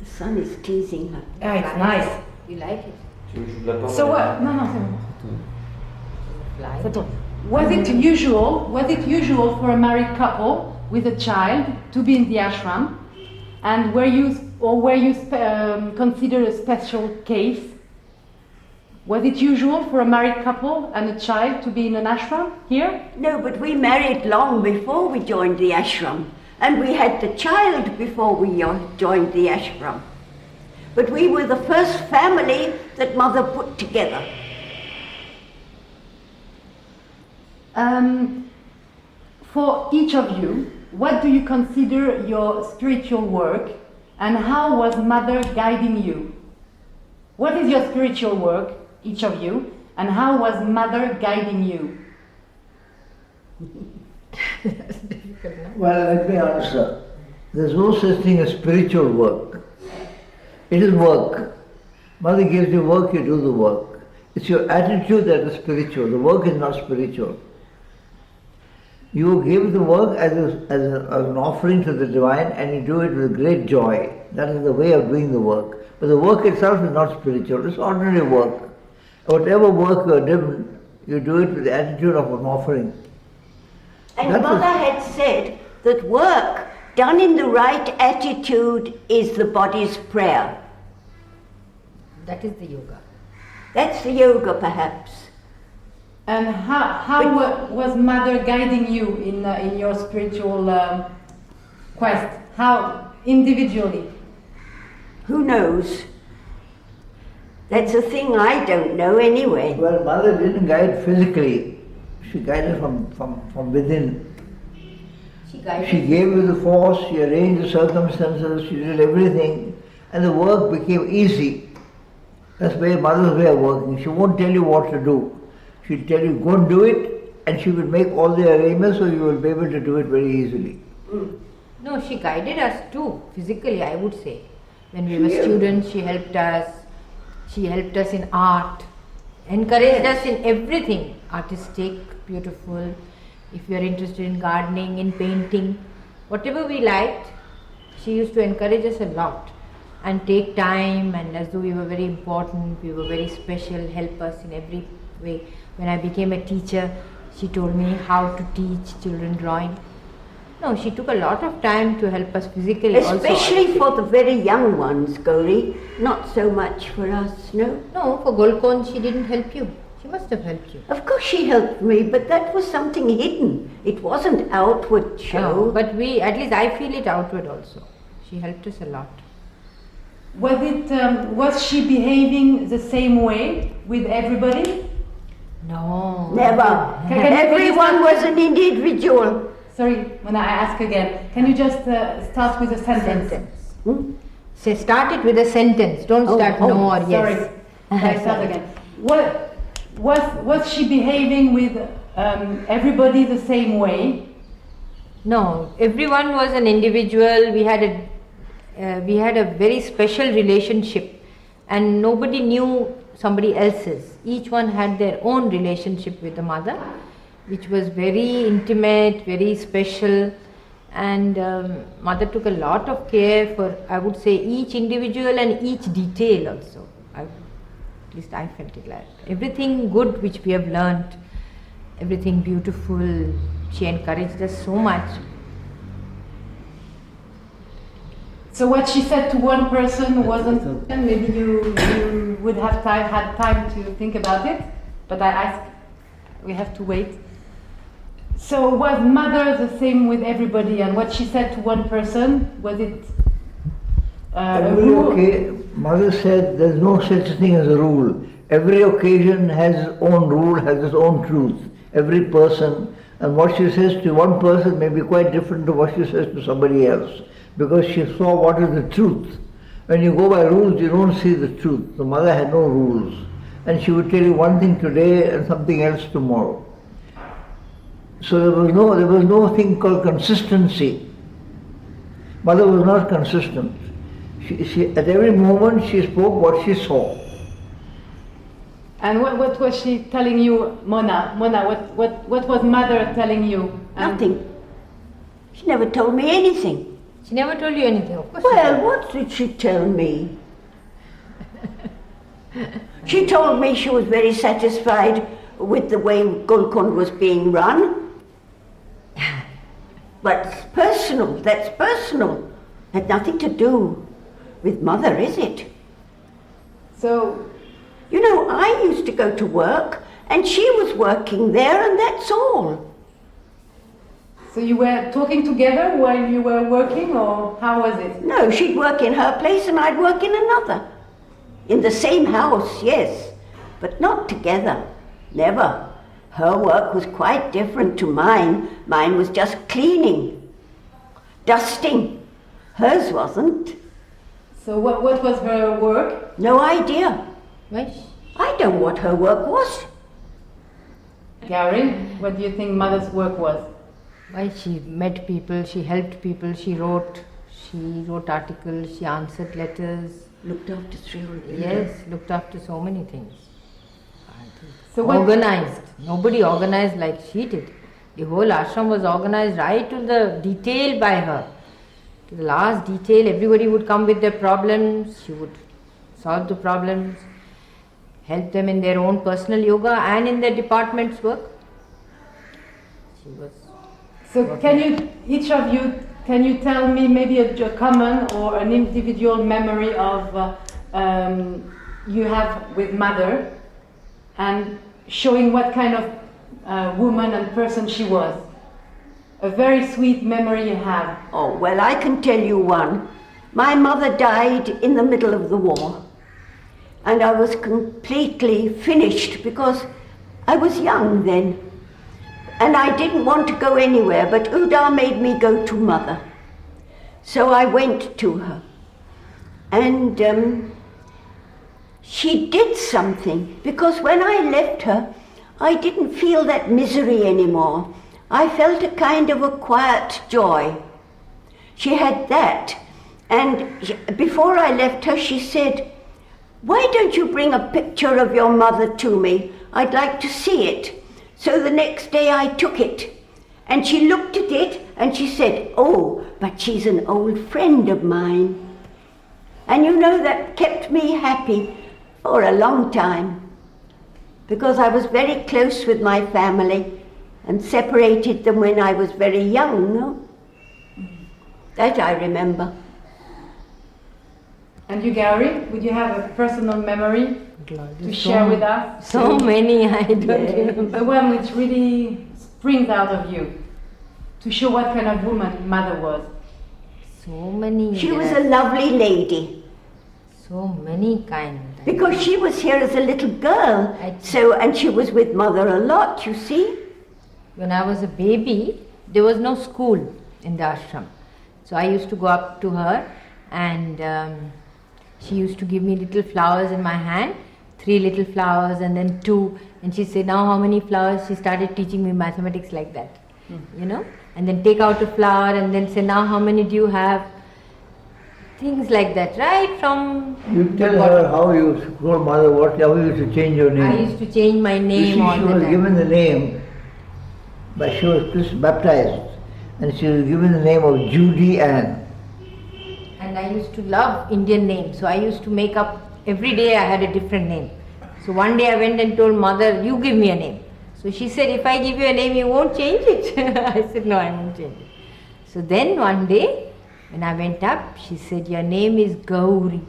The sun is teasing her. Ah, it's nice. You like it? So what? No, c'est bon. Fly. C'est bon. Was it usual for a married couple with a child to be in the ashram, and were you considered a special case? Was it usual for a married couple and a child to be in an ashram here? No, but we married long before we joined the ashram. And we had the child before we joined the ashram. But we were the first family that Mother put together. For each of you, what do you consider your spiritual work, and how was Mother guiding you? What is your spiritual work, each of you, and how was Mother guiding you? Well, let me answer. There's no such thing as spiritual work. It is work. Mother gives you work, you do the work. It's your attitude that is spiritual. The work is not spiritual. You give the work as an offering to the divine, and you do it with great joy. That is the way of doing the work. But the work itself is not spiritual. It's ordinary work. Whatever work you are doing, you do it with the attitude of an offering. And Mother had said that work done in the right attitude is the body's prayer. That is the yoga. That's the yoga, perhaps. And how was Mother guiding you in your spiritual quest? How individually? Who knows? That's a thing I don't know anyway. Well, Mother didn't guide physically. She guided from within. She gave you the force, she arranged the circumstances, she did everything, and the work became easy. That's Mother's way of working. She won't tell you what to do. She'll tell you, go and do it, and she will make all the arrangements so you will be able to do it very easily. No, she guided us too, physically, I would say. When we were students, she helped us. She helped us in art, encouraged us in everything, artistic, beautiful. If we are interested in gardening, in painting, whatever we liked, she used to encourage us a lot and take time, and as though we were very important, we were very special, help us in every way. When I became a teacher, she told me how to teach children drawing. No, she took a lot of time to help us physically also. Especially for the very young ones, Gauri, not so much for us, no? No, for Golkon she didn't help you. She must have helped you. Of course she helped me, but that was something hidden. It wasn't outward show. No, but at least I feel it outward also. She helped us a lot. Was she behaving the same way with everybody? No. Never. Everyone was an individual. Sorry, when I ask again, can you just start with a sentence? Say, start it with a sentence. Don't start no or yes. I start again. Was she behaving with everybody the same way? No, everyone was an individual. We had a very special relationship, and nobody knew somebody else's. Each one had their own relationship with the mother, which was very intimate, very special, and mother took a lot of care for, I would say, each individual and each detail also. At least I felt it like that. Everything good which we have learnt, everything beautiful, she encouraged us so much. So what she said to one person wasn't, maybe you would have had time to think about it, but we have to wait. So was Mother the same with everybody, and what she said to one person, was it a rule? Okay, Mother said there's no such thing as a rule. Every occasion has its own rule, has its own truth. Every person, and what she says to one person may be quite different to what she says to somebody else, because she saw what is the truth. When you go by rules, you don't see the truth. The mother had no rules, and she would tell you one thing today and something else tomorrow. So there was no thing called consistency. Mother was not consistent. She at every moment she spoke what she saw. And what was she telling you, Mona? Mona, what was Mother telling you? Nothing. She never told me anything. She never told you anything, of course. Well, what did she tell me? She told me she was very satisfied with the way Golconda was being run. But it's personal, that's personal. Had nothing to do with mother, is it? So, You know, I used to go to work and she was working there and that's all. so you were talking together while you were working, or how was it? No, she'd work in her place and I'd work in another. In the same house, yes, but not together. Never. Her work was quite different to mine. Mine was just cleaning, dusting. Hers wasn't. So what was her work? No idea. Why? I don't know what her work was. Gauri, what do you think mother's work was? Why? She met people, she helped people, she wrote articles, she answered letters. Looked after 300. Yes, looked after so many things. So what, Organized. Nobody organized like she did. The whole ashram was organized right to the detail by her. To the last detail, everybody would come with their problems. She would solve the problems, help them in their own personal yoga and in their department's work. She was. so can you, each of you, can you tell me maybe a common or an individual memory of you have with mother, and showing what kind of woman and person she was? A very sweet memory you have. Oh, well, I can tell you one. My mother died in the middle of the war. And I was completely finished because I was young then. And I didn't want to go anywhere, but Udar made me go to mother. So I went to her. And she did something, because when I left her, I didn't feel that misery anymore. I felt a kind of a quiet joy. She had that. And before I left her, she said, "Why don't you bring a picture of your mother to me? I'd like to see it." So the next day I took it. And she looked at it and she said, "Oh, but she's an old friend of mine." And you know, that kept me happy for a long time, because I was very close with my family and separated them when I was very young. No? That I remember. And you, Gauri, would you have a personal memory to share with us? So many, I don't Yeah. remember. The one which really springs out of you, to show what kind of woman mother was. So many. She was a lovely lady, So many kind. because she was here as a little girl. And she was with mother a lot, you see. When I was a baby, there was no school in the ashram. So I used to go up to her and she used to give me little flowers in my hand, 3 little flowers and then 2. And she said, "Now how many flowers?" She started teaching me mathematics like that, you know. And then take out a flower and then say, "Now how many do you have?" Things like that, right from... You tell her how you told mother how you used to change your name. I used to change my You name see, all she the was time. given the name, but she was baptized, and she was given the name of Judy Ann. And I used to love Indian names, so I used to make up, every day I had a different name. So one day I went and told mother, "You give me a name." So she said, "If I give you a name, you won't change it." I said, "No, I won't change it." So then one day, when I went up, she said, "Your name is Gauri."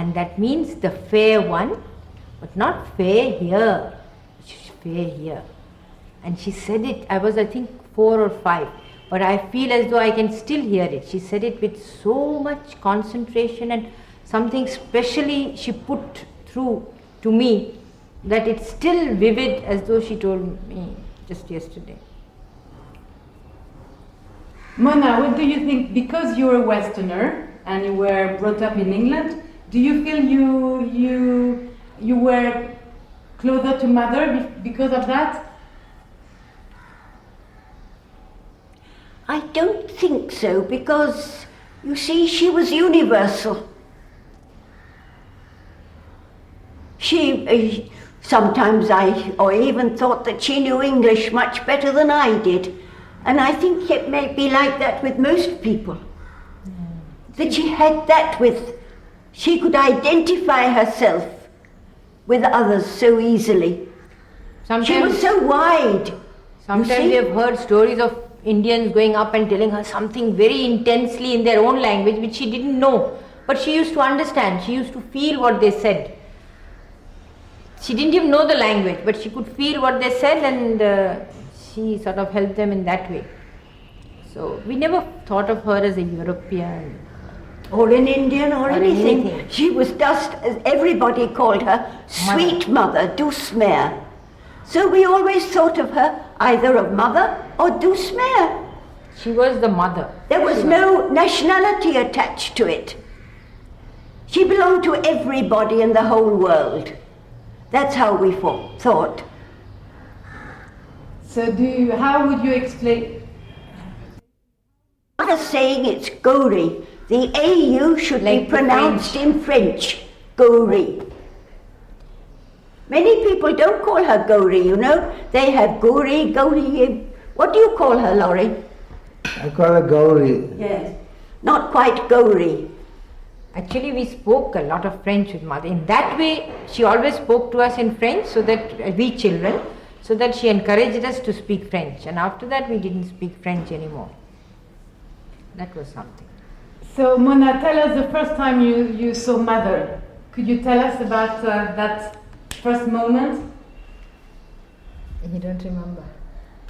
And that means the fair one, but not fair here, she's fair here. And she said it, I was I think 4 or 5. But I feel as though I can still hear it. She said it with so much concentration and something specially she put through to me, that it's still vivid as though she told me just yesterday. Mona, what do you think, because you're a Westerner and you were brought up in England, do you feel you were closer to mother because of that? I don't think so, because, you see, she was universal. Sometimes I even thought that she knew English much better than I did. And I think it may be like that with most people. that she had that with, she could identify herself with others so easily. She was so wide. Sometimes we have heard stories of Indians going up and telling her something very intensely in their own language which she didn't know. But she used to understand, she used to feel what they said. She didn't even know the language, but she could feel what they said, and she sort of helped them in that way. So we never thought of her as a European. Or an Indian or anything. anything. She was just, as everybody called her, sweet mother, Dusmer. So we always thought of her either of mother or Dusmer. She was the mother. There was no nationality attached to it. She belonged to everybody in the whole world. That's how we thought. So how would you explain? Not as saying it's Gauri. The AU should Like be pronounced in French, Gauri. Many people don't call her Gauri, you know. They have Gauri. What do you call her, Laurie? I call her Gauri. Yes. Not quite Gauri. Actually, we spoke a lot of French with mother. In that way, she always spoke to us in French, so that we children, so that she encouraged us to speak French. And after that, we didn't speak French anymore. That was something. So Mona, tell us the first time you saw mother. Could you tell us about that first moment? You don't remember?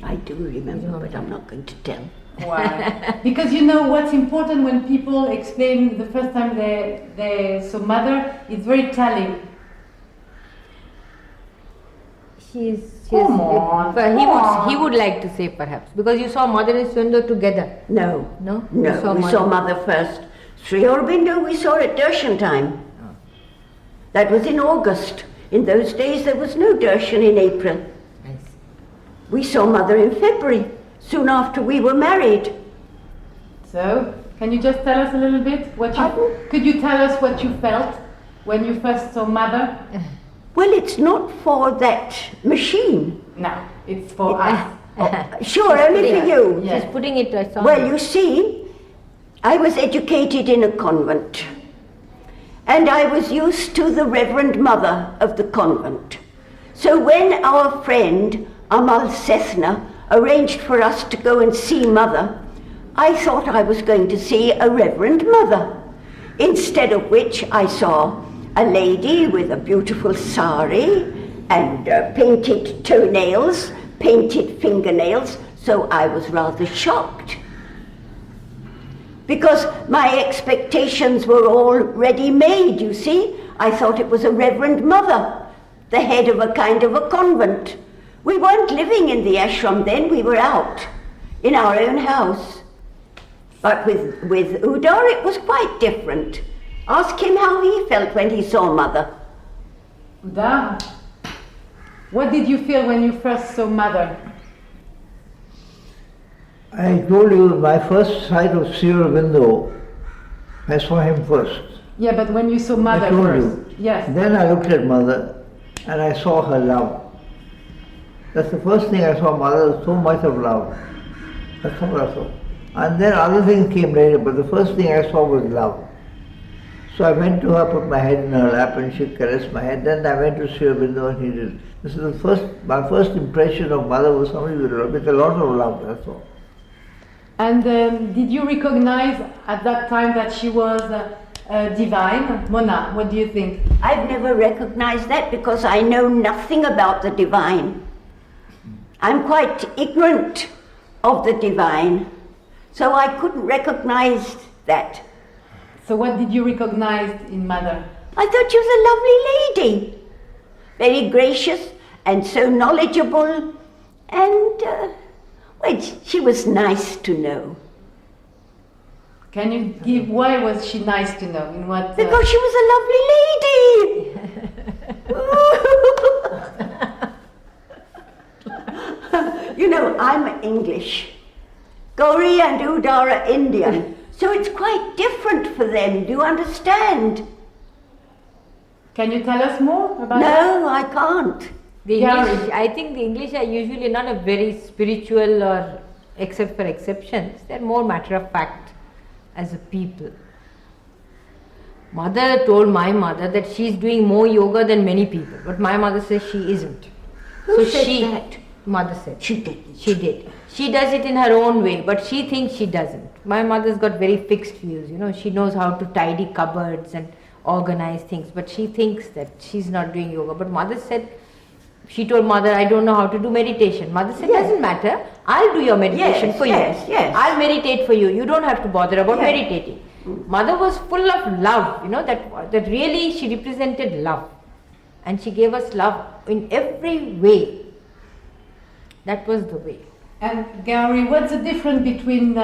I do remember, but I'm not going to tell. Why? Because you know what's important when people explain the first time they saw mother, it's very telling. Come on. He would like to say perhaps, because you saw mother and Sundar together. No. No? No, we saw mother first. Sri Aurobindo we saw at darshan time. Oh. That was in August. In those days there was no darshan in April. Nice. We saw mother in February, soon after we were married. So, can you just tell us a little bit could you tell us what you felt when you first saw mother? Well, it's not for that machine. No, it's for us. Sure, only for you. Yeah. She's putting it on. Well, you see, I was educated in a convent, and I was used to the Reverend Mother of the convent. So when our friend Amal Sethna arranged for us to go and see Mother, I thought I was going to see a Reverend Mother, instead of which I saw a lady with a beautiful sari and painted toenails, painted fingernails, so I was rather shocked. Because my expectations were already made, you see. I thought it was a Reverend Mother, the head of a kind of a convent. We weren't living in the ashram then, we were out in our own house. But with Udar it was quite different. Ask him how he felt when he saw Mother. Udar, what did you feel when you first saw Mother? I told you my first sight of Sri Aurobindo, I saw him first. Yeah, but when you saw Mother I told first. you. Yes. Then I looked at Mother and I saw her love. That's the first thing I saw, Mother, so much of love. That's all I saw. And then other things came later, but the first thing I saw was love. So I went to her, put my head in her lap, and she caressed my head. Then I went to Sri Aurobindo and he did. This is my first impression of Mother was somebody with a lot of love, that's all. And did you recognize at that time that she was divine? Mona, what do you think? I've never recognized that because I know nothing about the divine. I'm quite ignorant of the divine, so I couldn't recognize that. So what did you recognize in Mother? I thought she was a lovely lady, very gracious and so knowledgeable, and well, she was nice to know. Can you give, why was she nice to know? In what? Because she was a lovely lady. You know, I'm English. Gauri and Udar are Indian. So it's quite different for them, do you understand? Can you tell us more about No, I can't. The Yeah. English, I think the English are usually not a very spiritual, or except for exceptions, they're more matter of fact as a people. Mother told my mother that she's doing more yoga than many people, but my mother says she isn't. Who said that? Mother said. She didn't. She did. She does it in her own way, but she thinks she doesn't. My mother's got very fixed views, she knows how to tidy cupboards and organize things, but she thinks that she's not doing yoga. But mother said, she told mother, I don't know how to do meditation. Mother said, Yes. doesn't matter, I'll do your meditation for you. Yes. I'll meditate for you. You don't have to bother about Yes. meditating. Mother was full of love, that really she represented love. And she gave us love in every way. That was the way. And Gauri, what's the difference between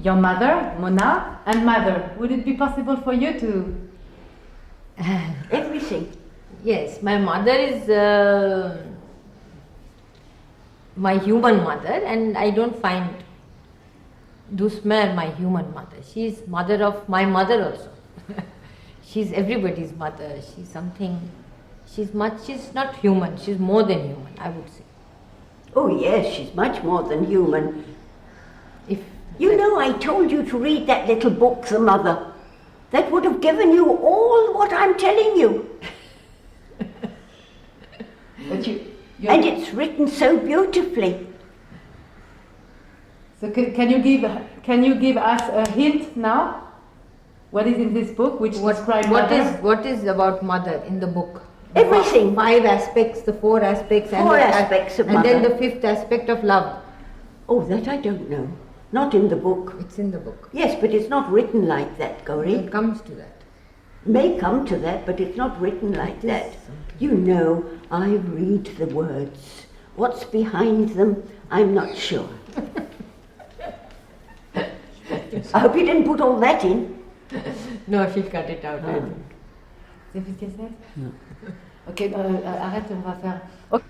your mother, Mona, and mother? Would it be possible for you to... Everything. Yes, my mother is my human mother, and I don't find Dusmer my human mother. She is mother of my mother also. She's everybody's mother. She's something, she's not human, she's more than human, I would say. Oh yes, she's much more than human. If I told you to read that little book, The Mother. That would have given you all what I'm telling you. But And it's written so beautifully. So can you give us a hint now? What is in this book which describes mother? what is about mother in the book? Everything. 5 aspects, the 4 aspects, Four aspects of and then mother. the 5th aspect of love. Oh, that I don't know. Not in the book. It's in the book. Yes, but it's not written like that, Gauri. It comes to that. May come to that, but it's not written like that. I read the words. What's behind them, I'm not sure. I hope you didn't put all that in. No, she'll cut it out. C'est ce que c'est? Ok, arrête, on va faire... Ok.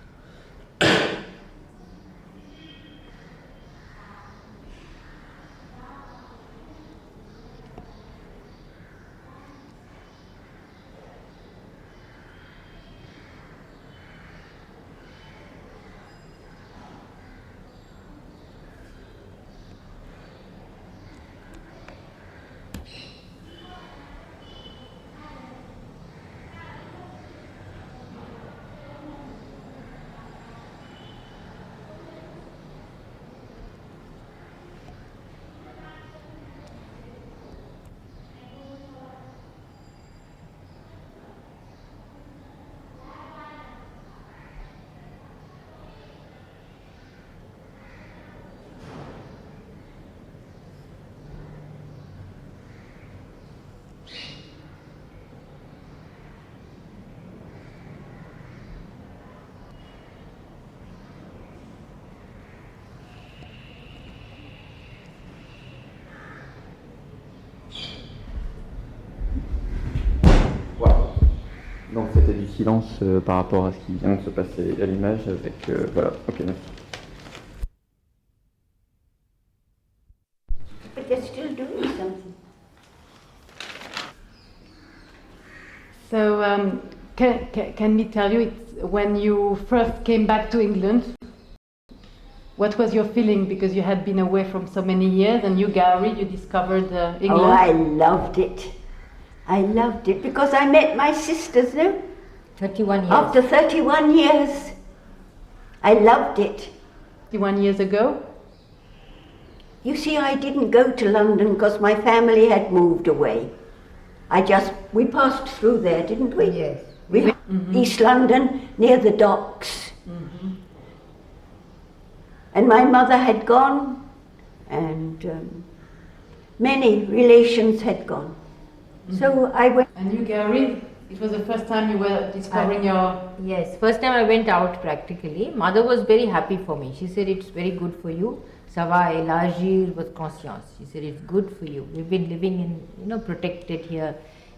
Donc c'était du silence par rapport à ce qui vient de se passer à l'image avec... voilà, ok, merci. But they're still doing something. So, can me tell you, when you first came back to England, what was your feeling? Because you had been away from so many years, and you, Gauri, you discovered England. Oh, I loved it. I loved it because I met my sisters, no? 31 years. After 31 years. I loved it. 31 years ago? You see, I didn't go to London because my family had moved away. We passed through there, didn't we? Yes. We went East London, near the docks. And my mother had gone, and many relations had gone. So I went. And you, Gauri, it was the first time you were discovering your... Yes, first time I went out practically. Mother was very happy for me. She said, it's very good for you. Ça va élargir votre conscience. She said, it's good for you. We've been living in, protected here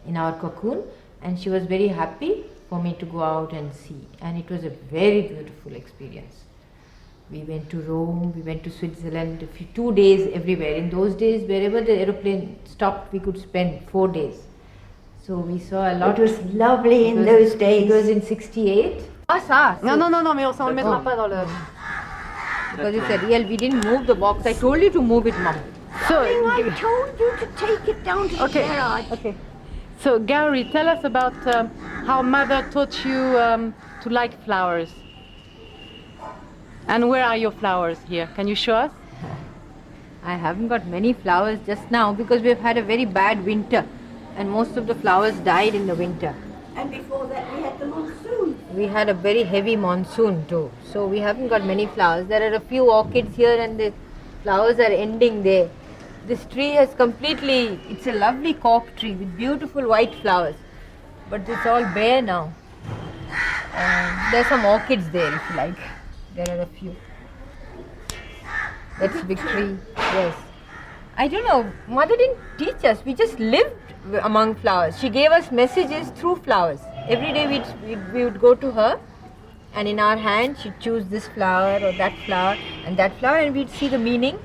in our cocoon. And she was very happy for me to go out and see. And it was a very beautiful experience. We went to Rome, we went to Switzerland, 2 days everywhere. In those days, wherever the aeroplane stopped, we could spend 4 days. So we saw a lot. It was lovely in those days. It was in 68. Non, mais on s'en mettra pas dans le... Because it's a real, we didn't move the box. I told you to move it, Mom. So, I told you to take it down to the okay, garage. okay. So Gauri, tell us about how mother taught you to like flowers. And where are your flowers here? Can you show us? I haven't got many flowers just now because we've had a very bad winter and most of the flowers died in the winter. And before that we had the monsoon. We had a very heavy monsoon too, so we haven't got many flowers. There are a few orchids here and the flowers are ending there. This tree has completely, it's a lovely cork tree with beautiful white flowers, but it's all bare now. There's some orchids there if you like. There are a few. That's Victory, yes. I don't know, Mother didn't teach us, we just lived among flowers. She gave us messages through flowers. Every day we would go to her and in our hand she'd choose this flower or that flower and that flower and we'd see the meaning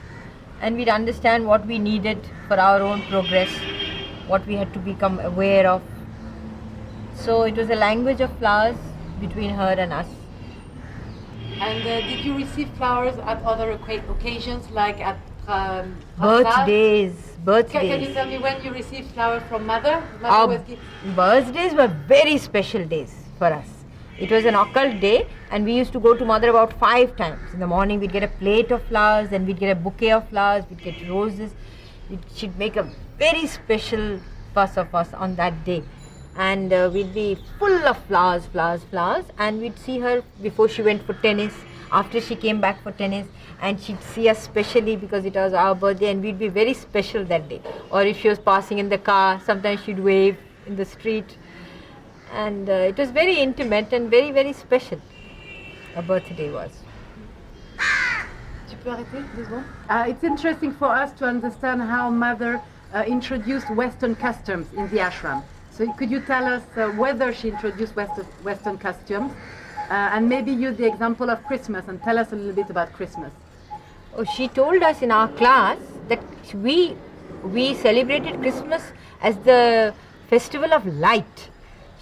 and we'd understand what we needed for our own progress, what we had to become aware of. So it was a language of flowers between her and us. And did you receive flowers at other occasions, like at Birthdays. Can you tell me when you received flowers from mother? Our birthdays were very special days for us. It was an occult day and we used to go to mother about 5 times. In the morning we'd get a plate of flowers, then we'd get a bouquet of flowers, we'd get roses. She'd make a very special fuss of us on that day. And we'd be full of flowers, and we'd see her before she went for tennis, after she came back for tennis, and she'd see us specially because it was our birthday and we'd be very special that day. Or if she was passing in the car, sometimes she'd wave in the street. And it was very intimate and very, very special. A birthday was. It's interesting for us to understand how mother introduced Western customs in the ashram. So could you tell us whether she introduced Western customs and maybe use the example of Christmas and tell us a little bit about Christmas. Oh, she told us in our class that we celebrated Christmas as the festival of light.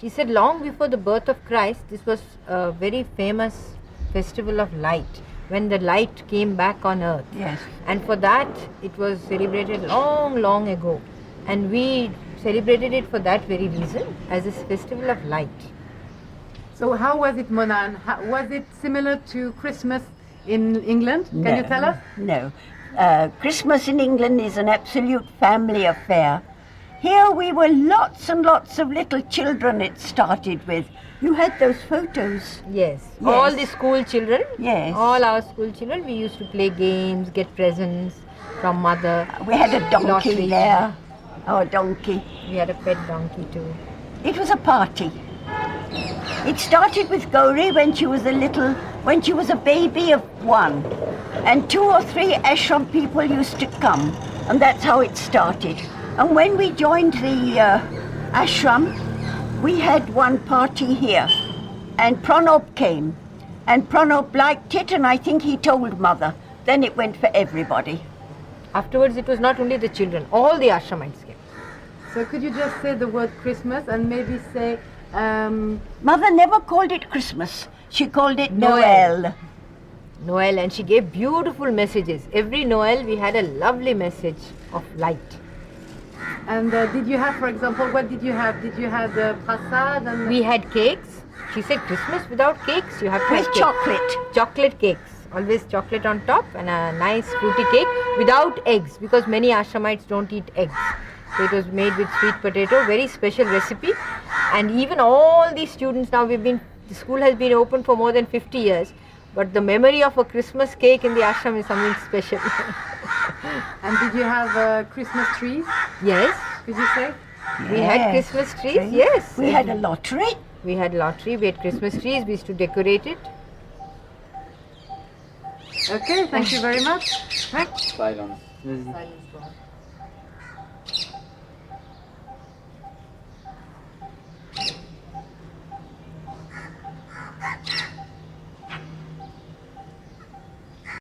She said long before the birth of Christ, this was a very famous festival of light, when the light came back on earth. Yes. And for that, it was celebrated long, long ago. And we celebrated it for that very reason, as a festival of light. So how was it, Mona? Was it similar to Christmas in England? Can you tell us? No. Christmas in England is an absolute family affair. Here we were lots and lots of little children it started with. You had those photos. Yes. All the school children. Yes. All our school children. We used to play games, get presents from mother. We had a donkey Lottery. there. Our donkey. We had a pet donkey too. It was a party. It started with Gauri when she was a baby of 1. And 2 or 3 ashram people used to come. And that's how it started. And when we joined the ashram, we had one party here. And Pranab came. And Pranab liked it, and I think he told mother. Then it went for everybody. Afterwards, it was not only the children, all the ashramites came. So could you just say the word Christmas and maybe say... Mother never called it Christmas. She called it Noel. Noel. Noel, and she gave beautiful messages. Every Noel, we had a lovely message of light. And did you have, for example, what did you have? Did you have the prasad? And We had cakes. She said Christmas without cakes, you have to With have cake. chocolate. Chocolate cakes. Always chocolate on top and a nice fruity cake without eggs, because many ashramites don't eat eggs. So it was made with sweet potato, very special recipe. And even all these students now, the school has been open for more than 50 years. But the memory of a Christmas cake in the ashram is something special. And did you have Christmas trees? Yes. Could you say? We had Yes. Christmas trees, yes. We had a lottery. We had lottery, we had Christmas trees, we used to decorate it. Okay, thank you very much. Silence. Silence.